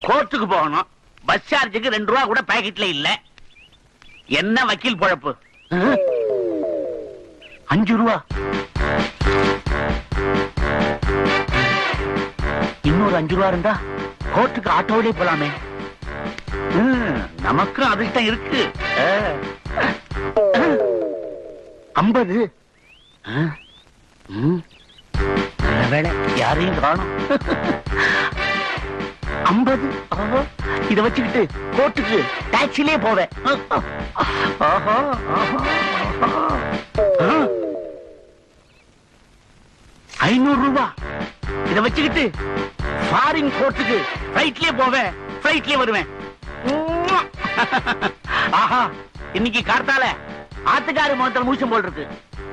கோர்ட்டுக்கு போகணும். பஸ் சார்ஜுக்கு 2 ரூபா கூட பாக்கெட்ல இல்ல. என்ன வக்கீல் பொழப்பு? 5 ரூபா. இன்னொரு 5 ரூபா இருந்தா கோர்ட்டுக்கு ஆட்டோவிலே போலாமே. நமக்கும் அதிர்ஷ்டம் இருக்கு. 50. வேலை யாரையும் காணும். 50. இத வச்சுக்கிட்டு கோர்ட்டுக்கு டாக்ஸிலே போவேன். 500 ரூபாய். இத வச்சுக்கிட்டு ஃபாரின் கோர்ட்டுக்கு ஃபிளைட்லயே போவேன், ஃபிளைட்லயே வருவேன். ஆஹா, இன்னைக்கு கார்த்தால ஆத்துக்காரு முகத்தில் மூச்சம் போல் இருக்கு.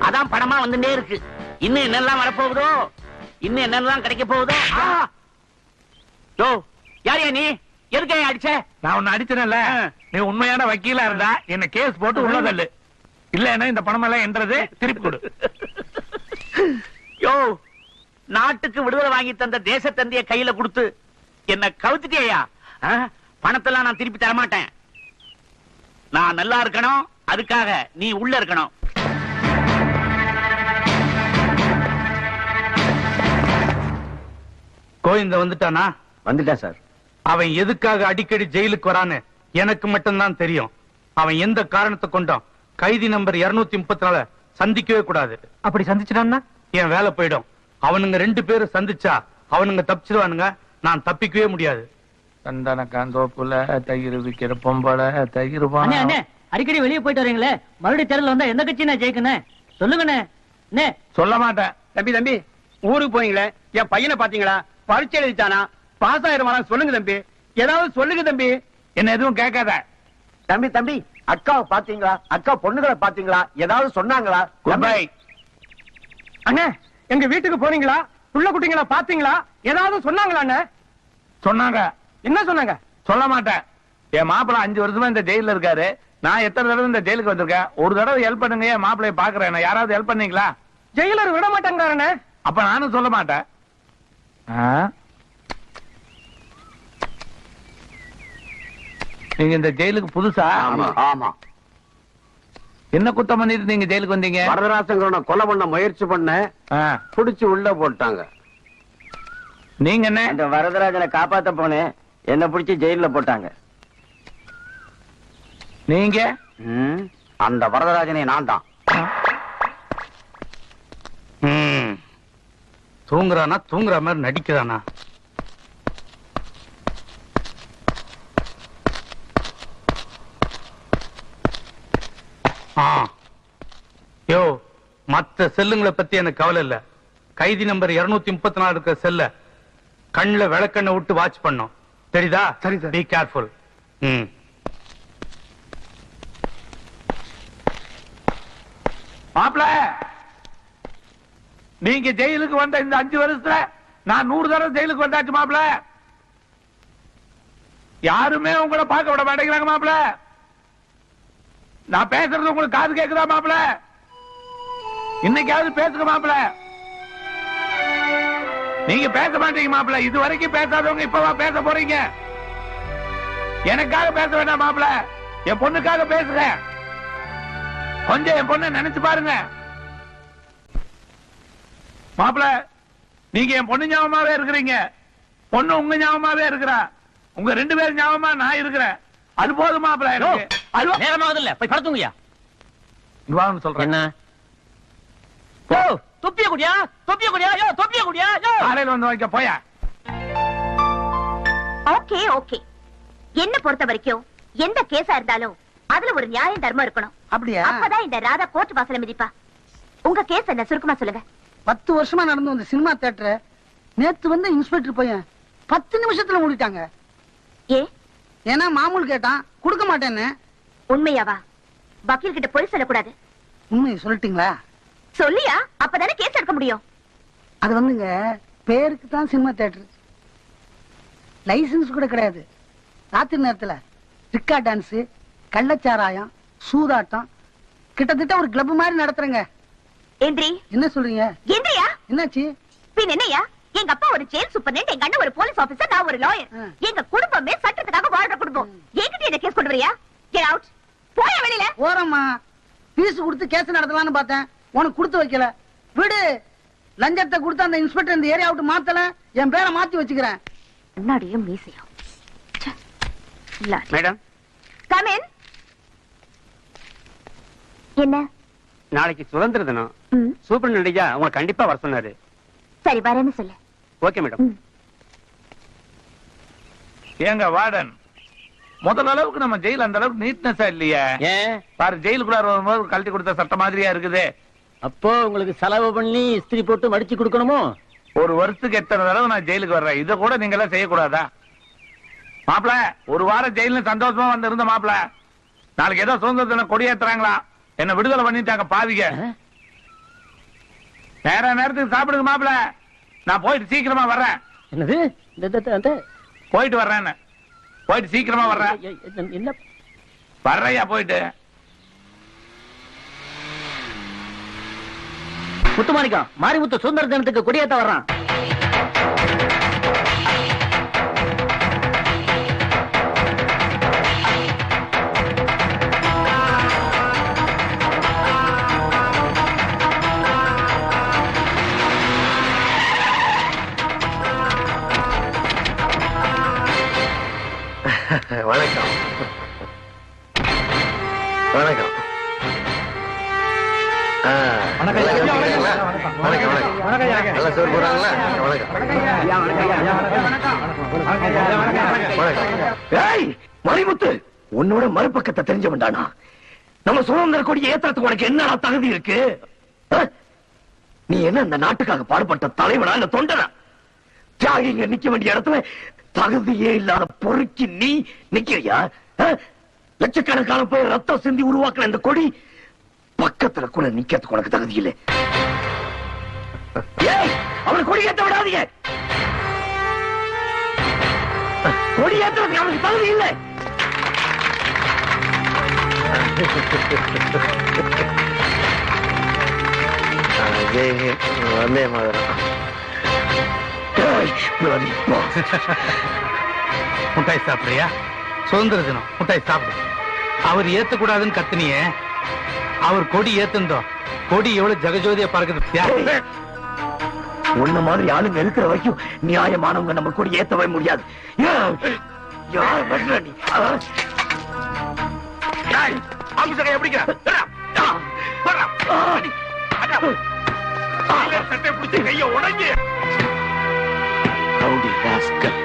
அதான் படமா வந்துட்டே இருக்கு. இன்னும் என்னெல்லாம் வரப்போகுதோ, இன்னும் என்னெல்லாம் கிடைக்க போகுதோ. யாரையா நீ? எதுக்கு அடிச்ச? நான் உன்னை அடிச்சேன்ல. நீ உண்மையான வக்கீலா இருந்தா என்ன கேஸ் போட்டு உள்ளதல்லு. இல்லன்னா இந்த பணம் எல்லாம் என்றது திருப்பி கொடு. யோ, நாட்டுக்கு விடுதலை வாங்கி தந்த தேச தந்தைய கையில கொடுத்து என்ன கவுத்துட்டியா? பணத்தெல்லாம் நான் திருப்பி தரமாட்டேன். நான் நல்லா இருக்கணும், அதுக்காக நீ உள்ள இருக்கணும். கோவிந்த வந்துட்டானா? வந்துட்டா சார். அவன் எதுக்காக அடிக்கடி ஜெயிலுக்கு வரான்னு எனக்கு மட்டும்தான் தெரியும். அவன் எந்த காரணத்தை கொண்டும் கைதி நம்பர் 234 சந்திக்கவே கூடாது. அப்படி சந்திச்சிட்டான்னா என் வேலை போயிடும். அவனுங்க 2 பேரும் சந்திச்சா அவனுங்க தப்பிச்சிருவானுங்க, நான் தப்பிக்கவே முடியாது. சந்தன காந்தோப்புல தயிர் விக்கிற பொம்பளை தயிர். அடிக்கடி வெளியே போயிட்டு வரீங்களே, மறுபடியும் தேர்தல் வந்தா எந்த கட்சி நான் ஜெயிக்கணும் சொல்லுங்கண்ணே. சொல்ல மாட்டேன். தம்பி ஊருக்கு போறீங்களே, என் பையனை பாத்தீங்களா? பரீட்சை எழுதிட்டானா? பாஸ் ஆயிடுவானா? சொல்லுங்க தம்பி, ஏதாவது சொல்லுங்க தம்பி. என்ன எதுவும் கேட்காத தம்பி. அக்காவை பாத்தீங்களா? அக்கா பொண்ணுகளை பாத்தீங்களா? ஏதாவது சொன்னாங்களா? அண்ணே, எங்க வீட்டுக்கு போனீங்களா? புள்ள குட்டிங்களா பாத்தீங்களா? ஏதாவது சொன்னாங்களா? சொன்னாங்க. என்ன சொன்னாங்க? சொல்ல மாட்டேன். என் மாப்பிள்ள 5 வருஷமா இந்த ஜெயில இருக்காரு. நான் எத்தனை தடவை இந்த ஜெயிலுக்கு வந்திருக்கேன். ஒரு தடவை ஹெல்ப் பண்ணுங்க, என் மாப்பிள்ளைய பாக்குறேன். யாராவது ஹெல்ப் பண்ணீங்களா? ஜெயிலர் விட மாட்டேங்கிறானே. அப்ப நானும் சொல்ல மாட்டேன். நீங்க இந்த ஜெயிலுக்கு புதுசா? ஆமா. என்ன குத்தம் பண்ணிட்டு நீங்க ஜெயிலுக்கு வந்தீங்க? வரதராசன் கொலை பண்ண முயற்சி பண்ண புடிச்சு உள்ள போட்டாங்க. நீங்க என்ன? இந்த வரதராஜனை காப்பாத்த போனேன், என்ன புடிச்சு ஜெயில போட்டாங்க. நீங்க? அந்த வரதராஜனை நான் தான். தூங்குறானா? தூங்குற மாதிரி நடிக்கிறானா? யோ, மத்த செல்லுங்களை பத்தி எனக்கு கவலை இல்ல. கைதி நம்பர் 234 இருக்க செல்ல கண்ணுல விளக்கண்ண விட்டு வாட்ச் பண்ணோம். தெரியுதா? சரி சார். Be careful. மாப்பிள, நீங்க ஜெயிலுக்கு வந்த இந்த 5 வருஷத்துல நான் 100 தடவை ஜெயிலுக்கு வந்தாச்சு மாப்பிள. யாருமே உங்களை பார்க்க விட மாட்டேங்கிறாங்க மாப்பிள. நான் பேசுறது உங்களுக்கு காது கேக்குதா மாப்பிள? இன்னைக்காவது பேசுங்க மாப்பிள. நீங்க பேச மாட்டீங்க மாப்பிள. இது வரைக்கும் பேசாதவங்க இப்பவா பேச போறீங்க? எனக்காக பேச வேண்டாம் மாப்பிள, என் பொண்ணுக்காக பேசுறேன். கொஞ்சம் என் பொண்ணை நினைச்சு பாருங்க மாப்பிள. நீங்க என் பொண்ணு ஞாபகமாவே இருக்கிறீங்க, பொண்ணு உங்க ஞாபகமாவே இருக்கிறா. உங்க 2 பேரும் ஞாபகமா நான் இருக்கிறேன். அது போதும் மாப்பிள. நேரமாவதில்ல, போய் படுத்துங்கய்யா. சொல்றேன். என்ன தொப்பிய குடியா? தொப்பிய குடியா? யோ, தொப்பிய குடியா? யோ, காலையில வந்து வைக்க போயா. Okay okay. என்ன பொறுத்த வரைக்கும் எந்த கேஸா இருந்தாலும் அதுல ஒரு நியாயம் தர்மம் இருக்கணும். அப்படியா? அப்பதான் இந்த ராதா கோர்ட் வாசல மிதிப்பா. உங்க கேஸ் என்ன சுருக்கமா சொல்லுங்க. 10 வருஷமா நடந்து வந்த சினிமா தியேட்டர் நேத்து வந்து இன்ஸ்பெக்டர் பையன் 10 நிமிஷத்துல மூடிட்டாங்க. ஏன்னா மாமூல் கேட்டான், கொடுக்க மாட்டேன்னு. உண்மையாவா? வக்கீல் கிட்ட போய் சொல்லக்கூடாது. உண்மையை சொல்லிட்டீங்களா? சொல்லியா? அப்பதானே கேஸ் எடுக்க முடியும். அது வந்துங்க பேருக்கு தான் சினிமா தியேட்டர், லைசன்ஸ் கூட கிடையாது. ராத்திரி நேரத்துல ரிக்கா டான்ஸ், கள்ளச்சாராயம், சூதாட்டம், கிட்டத்தட்ட ஒரு கிளப் மாதிரி நடத்துறேங்க. எந்திரி. என்ன சொல்றீங்க? எந்திரியா? என்னாச்சு? பின் என்னையா? எங்க அப்பா ஒரு ஜெயில் சூப்பர்டென்ட், எங்க அண்ணன் ஒரு போலீஸ் ஆபீசர், நான் ஒரு லாயர். எங்க குடும்பமே சட்டத்துக்காக வாழ்ற குடும்பம். என்கிட்ட என்ன கேஸ் கொண்டு வரியா? Get out. போய வெளியில. ஓரம்மா, பீஸ் கொடுத்து கேஸ் நடத்தலாம்னு பார்த்தேன், உனக்கு கொடுத்து வைக்கல. விடு, லஞ்சத்தை கொடுத்து அந்த இன்ஸ்பெக்டர் இந்த ஏரியா விட்டு மாத்தல, என் பேரை மாத்தி வச்சுக்கிறேன். முன்னாடியும் மீசையும். Madam, come in. என்ன? நாளைக்கு சுதந்திர தினம். சூப்பரண்ட் உங்களை கண்டிப்பா வர சொன்னாரு. சரி, வரேன்னு சொல்லு. Okay madam. ஏங்க வார்டன், முதல் அளவுக்கு நம்ம ஜெயில் அந்த அளவுக்கு நீட்னஸா இல்லையா? ஏன் பாரு, ஜெயிலுக்குள்ள வரும்போது கழட்டி கொடுத்த சட்ட மாதிரியா இருக்குது. அப்போ உங்களுக்கு செலவு பண்ணி இஸ்திரி போட்டு மடிச்சு கொடுக்கணுமோ? ஒரு வருஷத்துக்கு எத்தனை தடவை நான் ஜெயிலுக்கு வர்றேன், இதை கூட நீங்க எல்லாம் செய்யக்கூடாதா? மாப்பிள, ஒரு வாரம் ஜெயில சந்தோஷமா வந்து இருந்த மாப்பிள, நாளைக்கு ஏதோ சுதந்திர தினம் கொடியேத்துறாங்களா, என்ன விடுதலை பண்ணிட்டாங்க பாவிங்க. நேரத்துக்கு சாப்பிடுங்க மாப்பிள, நான் போயிட்டு சீக்கிரமா வர்றேன். என்னது? போயிட்டு வர்றேன்னு, போயிட்டு சீக்கிரமா வர்றேன். என்ன வர்றையா போயிட்டு? முத்துமாணிக்கம், மாரிமுத்து சுதந்திர தினத்துக்கு கொடியேத்த வர்றான். வணக்கம். வணக்கம். நல்லா சோறு போடுறாங்களா? மணிமுத்து, உன்னோட மறுபக்கத்தை தெரிஞ்சவன்டானா? நம்ம சுதந்திர கொடி ஏத்துறதுக்கு உனக்கு என்ன தகுதி இருக்கு? நீ என்ன இந்த நாட்டுக்காக பாடுபட்ட தலைவனா இல்ல தொண்டனா? தியாகிங்க நிக்க வேண்டிய இடத்துல தகுதியே இல்லாத பொறுக்கி நீ நிக்கிறியா? லட்சக்கணக்கான போய் ரத்தம் சிந்தி உருவாக்குற இந்த கொடி பக்கத்துல கூட நிக்கிறதுக்கு உனக்கு தகுதி இல்லை. அவனை கொடி ஏத்த விடாதீங்க. கொடி ஏத்துறதுக்கு அவனுக்கு தகுதி இல்லை. வந்தே மாதிரி முட்டாய் சாப்பிடுறியா? சுதந்திர தினம் முட்டாய் சாப்பிடு. அவர் ஏத்தக்கூடாதுன்னு கத்துனியே, அவர் கொடி ஏத்துந்தோம். கொடி எவ்வளவு ஜெகஜோதியா பறக்குது. உன்ன மாதிரி ஆளுங்க இருக்கிற வரைக்கும் நியாயமானவங்க நம்ம கொடி ஏத்தவே முடியாது. யார் வெட்டுற நீ? சட்டை பிடிச்சி கைய உடஞ்சி ராஸ்கல்.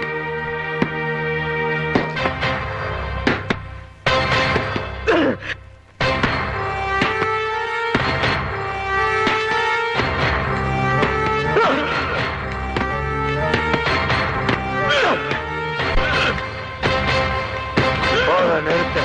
நிறுத்த.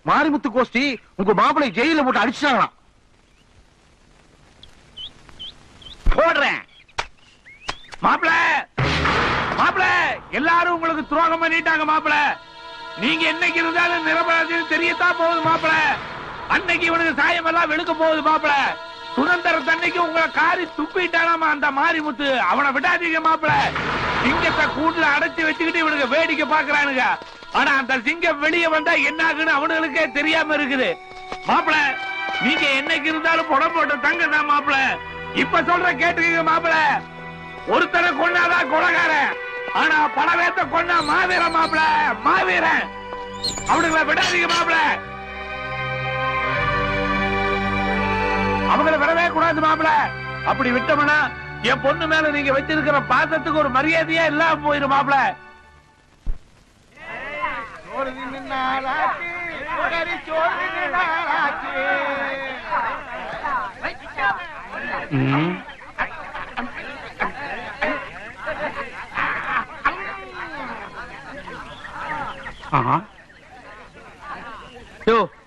மாரிமுத்து கோஷ்டி உங்க மாப்பிளை ஜெயில போட்டு அடிச்சாங்களாம். போடுறேன். மாப்பிள, மாப்பிள, எல்லாரும் உங்களுக்கு துரோகம் பண்ணிட்டாங்க மாப்பிள. நீங்க என்னைக்கு இருந்தாலும் நிரபராதின்னு தெரியத்தான் போகுது மாப்பிள. அன்னைக்கு இவனுக்கு சாயம் எல்லாம் வெளுக்க போகுது மாப்பிள. சுதந்திர தன்னைக்கு உங்களை காரி துப்பிட்டானாமா அந்த மாரிமுத்து. அவனை விடாதீங்க மாப்பிள. சிங்கத்தை கூண்டுல அடைச்சி வச்சுக்கிட்டு இவனுக்கு வேடிக்கை பாக்குறானுங்க. ஆனா அந்த சிங்கம் வெளியே வந்தா என்ன ஆகுன்னு அவனுங்களுக்கே தெரியாம இருக்குது மாப்பிள. நீங்க என்னைக்கு இருந்தாலும் புடம் போட்ட தங்க தான் மாப்பிள. இப்ப சொல்ற கேட்டுக்கீங்க மாப்பிள. ஒருத்தரை கொண்டாதான் கொலகாரன், ஆனா பலவேத்த கொண்டா மாவீரன் மாப்பிள. மாவீரன். அவனுங்களை விடாதீங்க மாப்பிள. அவங்களை விடவே கூடாது மாப்பிள. அப்படி விட்டோம்னா என் பொண்ணு மேல நீங்க வச்சிருக்கிற பாசத்துக்கு ஒரு மரியாதையா இல்லாம போயிரும் மாப்பிள.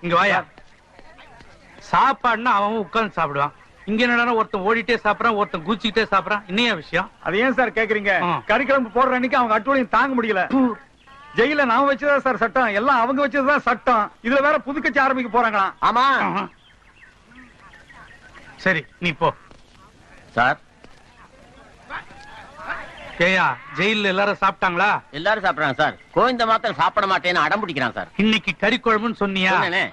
இங்க வாயா. சாப்பாடுனா அவன் உட்கார்ந்து சாப்பிடுவான், இங்க என்னடா ஒருத்தன் ஓடிட்டே சாப்பிடறான், ஒருத்தன் குச்சிக்கிட்டே சாப்பிடறான். இன்னைய விஷயம்? அது ஏன் சார் கேக்குறீங்க? ஆ. கறிக்குழம்பு போடுற அன்னைக்கு அவங்க அட்டூழியம் தாங்க முடியல. ஜெயில நாம வச்சதா சார் சட்டம், எல்லாம் அவங்க வச்சதுதான் சட்டம். இதுல வேற புது கட்சி ஆரம்பிக்க போறாங்களாம். ஆமா சரி நீ போ. சார். ஏயா ஜெயில எல்லாரும் சாப்பிட்டாங்களா? எல்லாரும் சாப்பிடுறாங்க சார். கோவிந்த மாத்திரம் சாப்பிட மாட்டேன்னு அடம் பிடிக்கிறான் சார். இன்னைக்கு கறி குழம்புன்னு சொன்னியா? சொன்னேனே.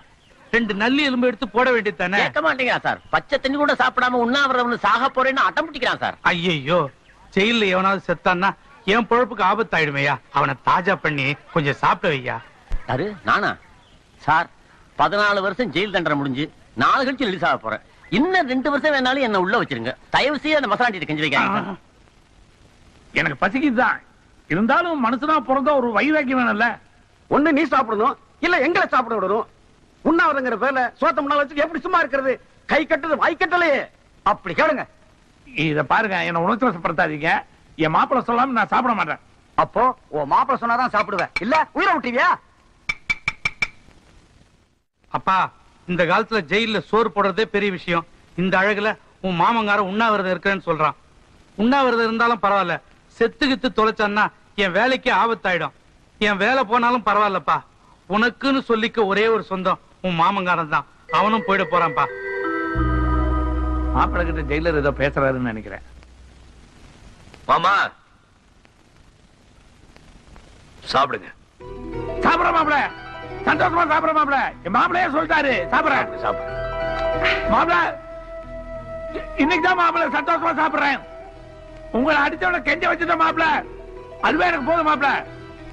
2 நல்லி எலும்பு எடுத்து போட வேண்டியதானே? கேட்க மாட்டேங்கிறான் சார். பச்சை தண்ணி கூட சாப்பிடாம உண்ணாவிரதம் சாக போறேன்னு அடம் பிடிக்கிறான் சார். ஐயோ, ஜெயில எவனாவது செத்தான்னா என் பொழப்புக்கு ஆபத்தாயிடுமையா. அவனை தாஜா பண்ணி கொஞ்சம் சாப்பிட வையா. யாரு? நானா? சார் 14 வருஷம் ஜெயில் தண்டனை முடிஞ்சு 4 கழிச்சு ரிலீஸ் ஆக போறேன். இன்னும் 2 வருஷம் வேணாலும் என்ன உள்ள வச்சிருங்க. தயவு செய்து அந்த மசாலாட்டி கஞ்சி வைக்காங்க. எனக்கு பசிக்குதுதான், இருந்தாலும் மனுஷனா பிறந்த ஒரு வைராக்கியம் வேணும்ல. ஒண்ணு நீ சாப்பிடணும், இல்ல எங்களை சாப்பிட விடணும். உண்ணாவிரங்கிற பேர்ல சோத்த முன்னால வச்சு எப்படி சும்மா இருக்கிறது? கை கட்டுறது வாய் கட்டலையே. அப்படி கேளுங்க. இத பாருங்க, என்ன உணர்ச்சி வசப்படுத்தாதீங்க. என் மாப்பிள்ள சொல்லாம நான் சாப்பிட மாட்டேன். அப்போ உன் மாப்பிள்ள சொன்னாதான் சாப்பிடுவேன், இல்ல உயிரை விட்டுவியா? அப்பா, இந்த காலத்துல ஜெயில சோறு போடுறதே பெரிய விஷயம். இந்த அழகுல உன் மாமங்கார உண்ணாவிரதம் இருக்கிறேன்னு சொல்றான். உண்ணாவிரதம் இருந்தாலும் பரவாயில்ல, செத்துக்கித்து தொலைச்சான்னா என் வேலைக்கு ஆபத்தாயிடும். என் வேலை போனாலும் பரவாயில்லப்பா. உனக்குன்னு சொல்லிக்க ஒரே ஒரு சொந்தம் உன் மாமங்காரன் தான். அவனும் போயிட போறான்ப்பா. மாப்பிள்ள கிட்ட ஜெயிலர் ஏதோ பேசுறாருன்னு நினைக்கிறேன். மாமா சாப்பிடுங்க. சாப்பிட மாப்பிள்ள, சந்தோஷமா சாப்பிட மாப்பிள்ள. என் மாப்பிள்ளையே சொல்லிட்டாரு சாப்பிடுறேன். மாப்பிள்ள இன்னைக்கு தான் மாப்பிள்ள சந்தோஷமா சாப்பிடுறேன். உங்களை அடிச்சவன கெஞ்ச வச்சுட்ட மாப்பிள்ள, அதுவே எனக்கு போதும் மாப்பிள்ள.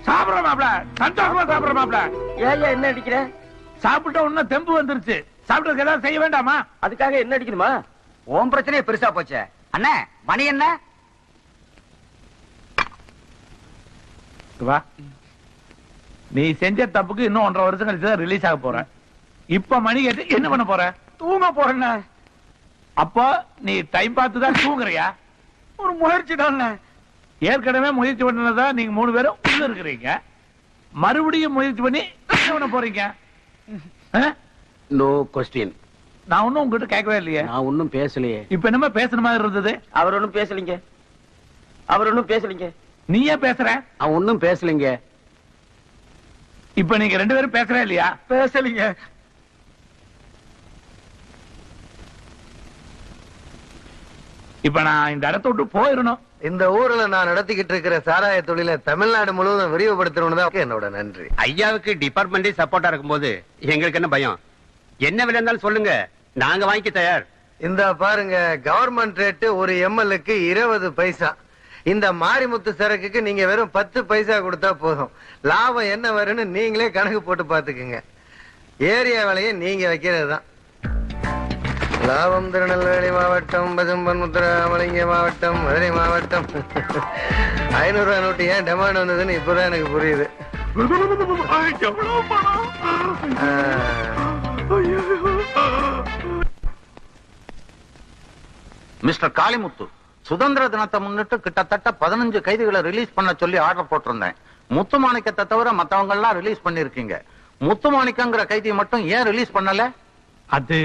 சாப்பிடுற மாப்பிள்ள, சந்தோஷமா சாப்பிடுற மாப்பிள்ள. ஏன் என்ன அடிக்கிற? சாப்பிட்ட உடனே தெம்பு வந்துருச்சு. சாப்பிட்டதுக்கு ஏதாவது செய்ய வேண்டாமா? அதுக்காக என்ன அடிக்கணுமா? உன் பிரச்சனையே பெருசா போச்சே. அண்ணே மணி என்ன? வா, நீ செஞ்ச தப்புக்கு இன்னும் 1.5 வருஷம் கழிச்சு தான் ரிலீஸ் ஆக போற. இப்ப மணி கேட்டு என்ன பண்ண போற? தூங்க போறேண்ணே. அப்போ நீ டைம் பார்த்து தான் தூங்குறியா? ஒரு முயற்சி தான். ஏற்கனவே முயற்சி பண்ணதா நீங்க 3 பேரும் உள்ள இருக்கிறீங்க. மறுபடியும் முயற்சி பண்ணி என்ன பண்ண போறீங்க? No question. நான் ஒன்னும் உங்ககிட்ட கேட்கவே இல்லையே. நான் ஒன்னும் பேசலையே. இப்ப என்னமா பேசுற மாதிரி இருந்தது? அவர் ஒன்னும் பேசலீங்க. அவர் ஒன்னும் பேசலீங்க. நீ ஏன் பேசுற? அவன் ஒன்னும் பேசலீங்க. இப்ப நீங்க 2 பேரும் பேசுறே இல்லையா? பேசலீங்க. இப்ப நான் இந்த இடத்த விட்டு போயிடணும். இந்த ஊர்ல நான் நடத்திக்கிட்டு இருக்கிற சாராய தொழிலை தமிழ்நாடு முழுவதும் விரிவுபடுத்தணும்னு தான் என்னோட நன்றி. ஐயாவுக்கு டிபார்ட்மெண்டே சப்போர்ட்டா இருக்கும்போது எங்களுக்கு என்ன பயம்? என்ன விலை இருந்தாலும் சொல்லுங்க, நாங்க வாங்கிக்க தயார். இந்த பாருங்க, கவர்மெண்ட் ரேட்டு ஒரு எம்எல்க்கு 20 பைசா. இந்த மாரிமுத்து சரக்குக்கு நீங்க வெறும் 10 பைசா கொடுத்தா போதும். லாபம் என்ன வரும்னு நீங்களே கணக்கு போட்டு பாத்துக்குங்க. ஏரியா விலையை நீங்க வைக்கிறது தான் லாபம். திருநெல்வேலி மாவட்டம், பசும்பன், முத்துராமலிங்க மாவட்டம், மதுரை மாவட்டம். 500 ரூபாய் நோட்டு ஏன் டெமாண்ட் வந்ததுன்னு இப்பதான் எனக்கு புரியுது. மிஸ்டர் காளிமுத்து, சுதந்திர தினத்தை முன்னிட்டு கிட்டத்தட்ட 15 கைதிகளை ரிலீஸ் பண்ண சொல்லி ஆர்டர் போட்டிருந்தேன். முத்துமாணிக்கத்தை தவிர மத்தவங்க எல்லாம் ரிலீஸ் பண்ணிருக்கீங்க. முத்துமாணிக்கங்கிற கைதியை மட்டும் ஏன் ரிலீஸ் பண்ணல? அது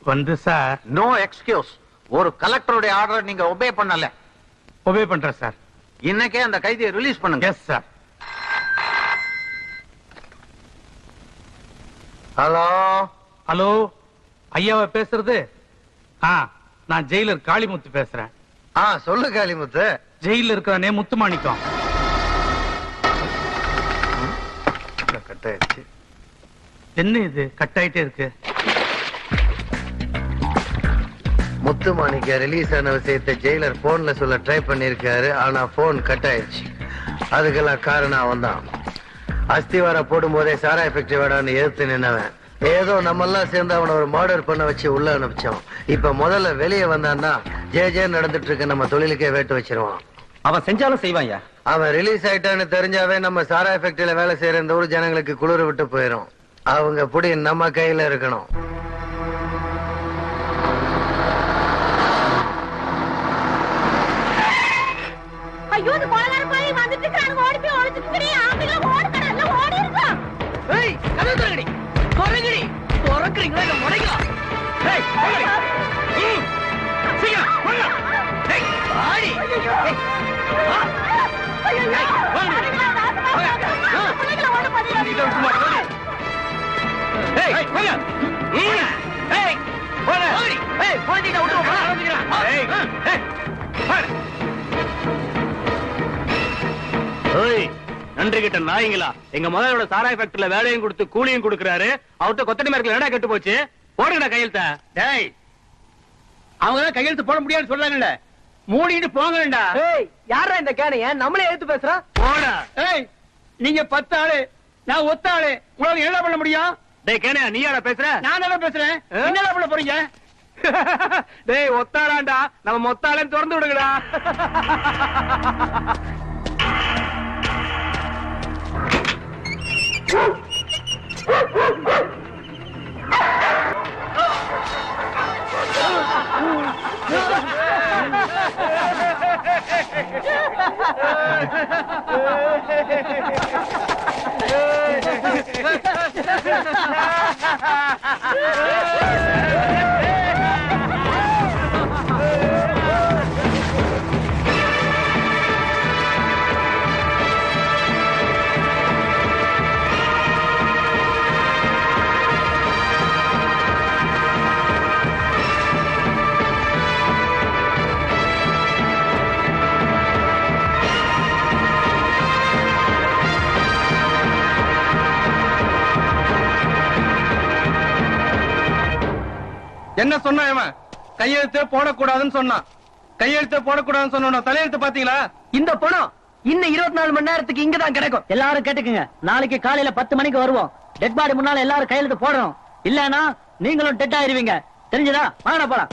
வந்து சார். No excuse. ஒரு கலெக்டருடைய ஆர்டர் நீங்க ஒபே பண்ணல. ஒபே பண்றேன் சார். இன்னைக்கே அந்த கைதியை ரிலீஸ் பண்ணுங்க. Yes sir. ஹலோ ஹலோ, ஐயாவா பேசுறது? நான் ஜெயிலர் காளிமுத்து பேசுறேன். சொல்லு காளிமுத்து. ஜெயில இருக்கிறானே முத்துமாணிக்கம். கட்டாயிடுச்சு. என்ன இது கட் ஆயிட்டே இருக்கு? முத்துமாணிக்க ரிலீஸ் ஆன விஷயத்தை ஜெயிலர் போன்ல சொல்ல ட்ரை பண்ணிருக்காரு. ஆனா போன் கட் ஆயிடுச்சு. அதுக்கெல்லாம் காரணம் அவன் தான். அஸ்திவார போடும் போதே சாராய ஃபேக்டரி வேடான்னு எதிர்த்து நின்னவன். ஏதோ நம்ம எல்லாம் சேர்ந்து அவனை ஒரு மர்டர் பண்ண வச்சு உள்ள அனுப்பிச்சோம். இப்ப முதல்ல வெளியே வந்தான்னா ஜே நடந்துட்டு இருக்க நம்ம தொழிலுக்கே வேட்டு வச்சிருவான். அவன் செஞ்சாலும் செய்வான். அவன் ரிலீஸ் ஆயிட்டான்னு தெரிஞ்சாவே நம்ம சாராய ஃபேக்டரியில வேலை செய்யற இந்த ஊர் ஜனங்களுக்கு குளிர் விட்டு போயிரும். அவங்க புடி நம்ம கையில இருக்கணும். ஐயோ, இந்த கோளாறு பாய் வந்துட்டு இருக்காங்க. ஓடி போய் ஒளிஞ்சுக்கிறீ. ஆம்பளை ஓடுறடல ஓடி இருக்கா. ஏய், கதவு திறங்கடி. திறங்கடி. திறக்கறீங்களா இல்ல முடைங்க? ஏய், நன்றி கிட்ட நாயங்களா, எங்க முதலோட சாராய் ஃபேக்டரியில வேலையும் கொடுத்து கூலியும் கொடுக்கறாரு. அவர்கிட்ட கொத்தடி மரத்துல என்ன கெட்டு போச்சு? போடுங்கடா கையெழுத்த. டேய், அவங்க தான் கையெழுத்து போட முடியாதுன்னு சொல்றாங்கல்ல, மூடிட்டு போங்கடா. யாரா இந்த கேனைய நம்மளே எடுத்து பேசுறோம்? போடா. ஏய், நீங்க 10 ஆளு, நான் ஒத்த ஆளு, உங்களால என்ன பண்ண முடியும்? டேய் கேனையா, நீ யாரா பேசுற? நான் தான பேசுறேன். என்னடா பண்ண போறீங்க? டேய் ஒத்தாளாண்டா, நம்ம மொத்தாளன்னு திறந்து விடுங்கடா. என்ன சொன்னா இவன்? கையெழுத்தே போடக்கூடாதுன்னு சொன்னான். கையெழுத்தே போடக்கூடாதுன்னு சொன்ன தலையெழுத்து பாத்தீங்களா? இந்த பணம் இன்னும் 24 மணி நேரத்துக்கு இங்கதான் கிடைக்கும். எல்லாரும் கேட்டுக்குங்க, நாளைக்கு காலையில 10 மணிக்கு வருவோம். டெட் பாடி முன்னால எல்லாரும் கையெழுத்து போடணும். இல்லன்னா நீங்களும் டெட் ஆயிருவீங்க. தெரிஞ்சதா? வாங்க போலாம்.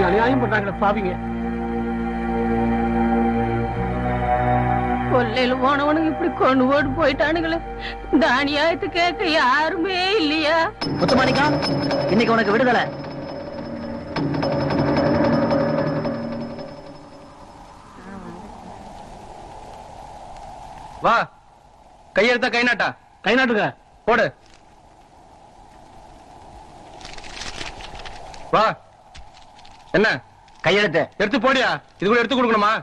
அநியாயம் பண்றாங்களே பாவிங்க. கொல்லையில போனவனுக்கு இப்படி கொண்டு ஓட்டு போயிட்டானுங்களே. இந்த அநியாயத்தை கேட்க யாருமே இல்லையா? முத்துமாணிக்கா, இன்னைக்கு உனக்கு விடுதலை. வா, கையெழுத்த கை நாட்டா. கை நாட்டுங்க. போடு. வா. என்ன கையெழுத்து எடுத்து போடியா? இது கூட எடுத்து கொடுக்கணுமா?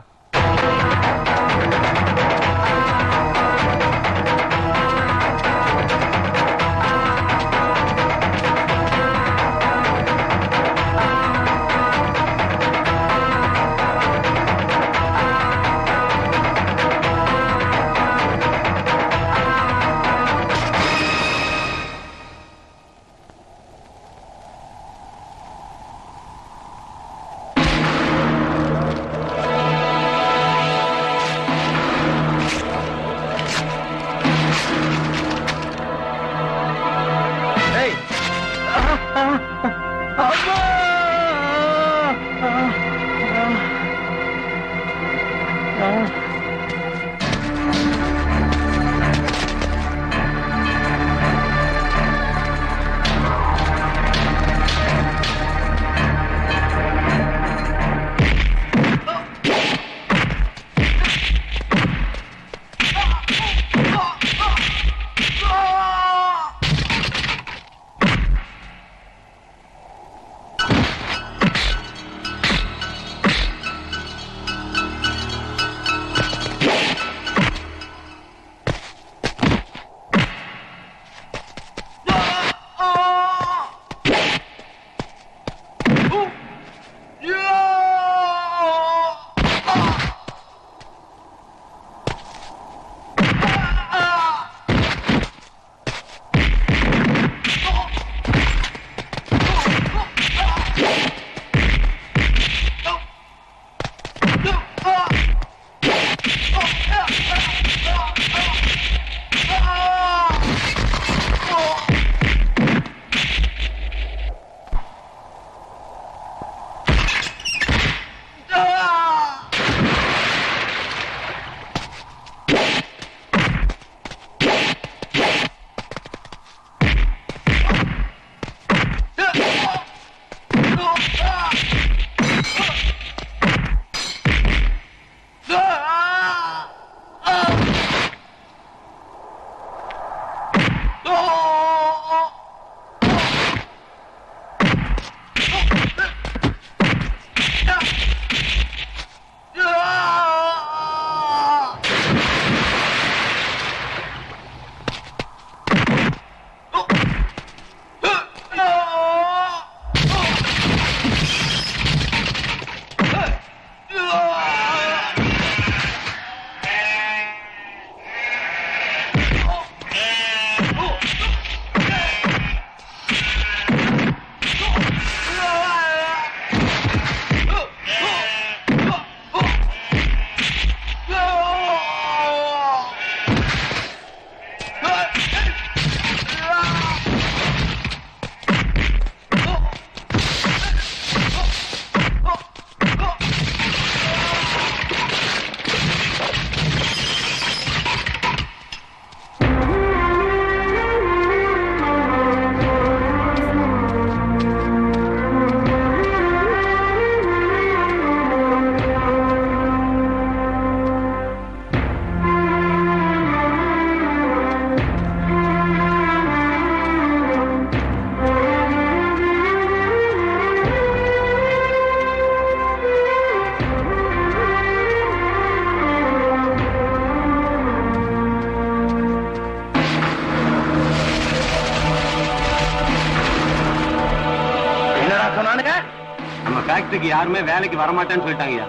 ஃபேக்டரிக்கு யாருமே வேலைக்கு வரமாட்டேன்னு சொல்லிட்டாங்கய்யா.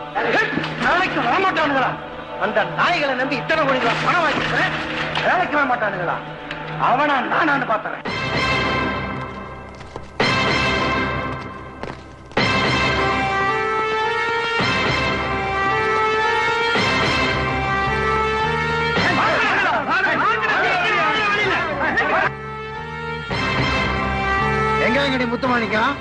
வேலைக்கு வரமாட்டானுங்களா? அந்த நாய்களை நம்பி இத்தனை கோடி ரூபாய் பணம் வாங்கிக்கிறேன், வேலைக்கு வர மாட்டானுங்களா? அவனா நான் பாத்துறேன். எங்கடி முத்துமாணிக்கம்?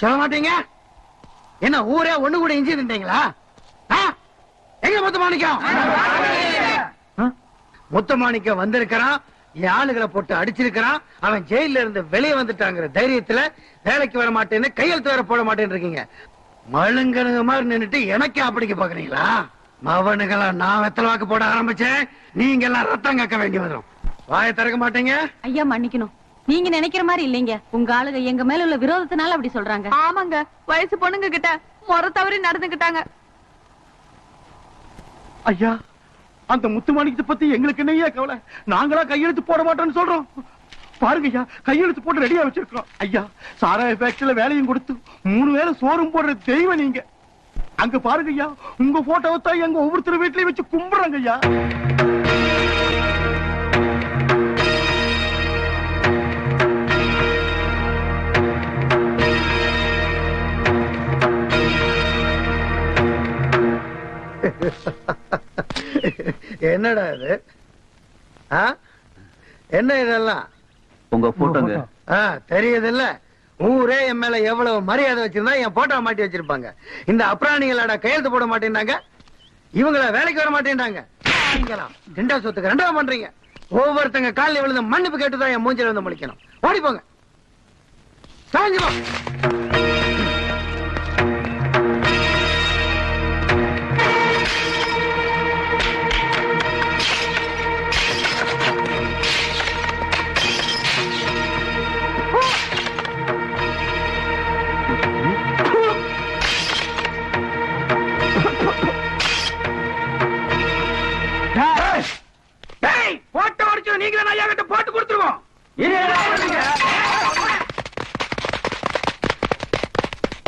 சொல்ல மாட்டீங்க? என்ன ஊரே ஒண்ணு கூட இஞ்சி நின்றீங்களா? எங்க முத்துமாணிக்கம்? முத்துமாணிக்கம் வந்திருக்கிறான், என் ஆளுகளை போட்டு அடிச்சிருக்கிறான். அவன் ஜெயில இருந்து வெளியே வந்துட்டாங்கிற தைரியத்துல வேலைக்கு வர மாட்டேன்னு கையெழுத்து வேற போட மாட்டேன்னு இருக்கீங்க. மழுங்கனுங்க மாதிரி நின்னுட்டு எனக்கே அப்படிக்க பாக்குறீங்களா? மவனுகளா நான் வெத்தலை வாக்கு போட ஆரம்பிச்சேன், நீங்க எல்லாம் ரத்தம் கக்க வேண்டி வரும். வாயை திறக்க மாட்டீங்க? ஐயா மன்னிக்கணும், நீங்க நினைக்கிற மாதிரி இல்லைங்க. உங்க ஆளுங்க எங்க மேல உள்ள விரோதத்தினால அப்படி சொல்றாங்க. ஆமாங்க, வயசு பொண்ணுங்க கிட்ட முறை தவறி நடந்துகிட்டாங்க. ஐயா, அந்த முத்துமாணிக்கத்தை பத்தி எங்களுக்கு என்னையா கவலை? நாங்களா கையெழுத்து போட மாட்டோம்னு சொல்றோம். பாருங்க ஐயா, கையெழுத்து போட்டு ரெடியா வச்சிருக்கோம். ஐயா, சாராய ஃபேக்டரியில வேலையும் கொடுத்து 3 வேளை சோறும் போடுற தெய்வம் நீங்க. அங்க பாருங்க ஐயா, உங்க போட்டோவை தான் எங்க ஒவ்வொருத்தர் வீட்லயும் வச்சு கும்பிடுறாங்க ஐயா. என்னடா இது? என்ன இதெல்லாம்? உங்க போட்டோங்க. தெரியுது இல்ல, ஊரே என் மேல எவ்வளவு மரியாதை வச்சிருந்தா என் போட்டோ மாட்டி வச்சிருப்பாங்க. இந்த அப்ராணிகளோட கையெழுத்து போட மாட்டேன்னாங்க, இவங்கள வேலைக்கு வர மாட்டேன்டாங்க. ரெண்டா சொத்துக்கு ரெண்டா பண்றீங்க. ஒவ்வொருத்தங்க காலில் விழுந்த மன்னிப்பு கேட்டுதான் என் மூஞ்சில வந்து முழிக்கணும். ஓடி போங்க, சாஞ்சி போ. போட்டு அடிச்சு நீங்களே ஐயா கிட்ட போட்டு கொடுத்துருவோம்.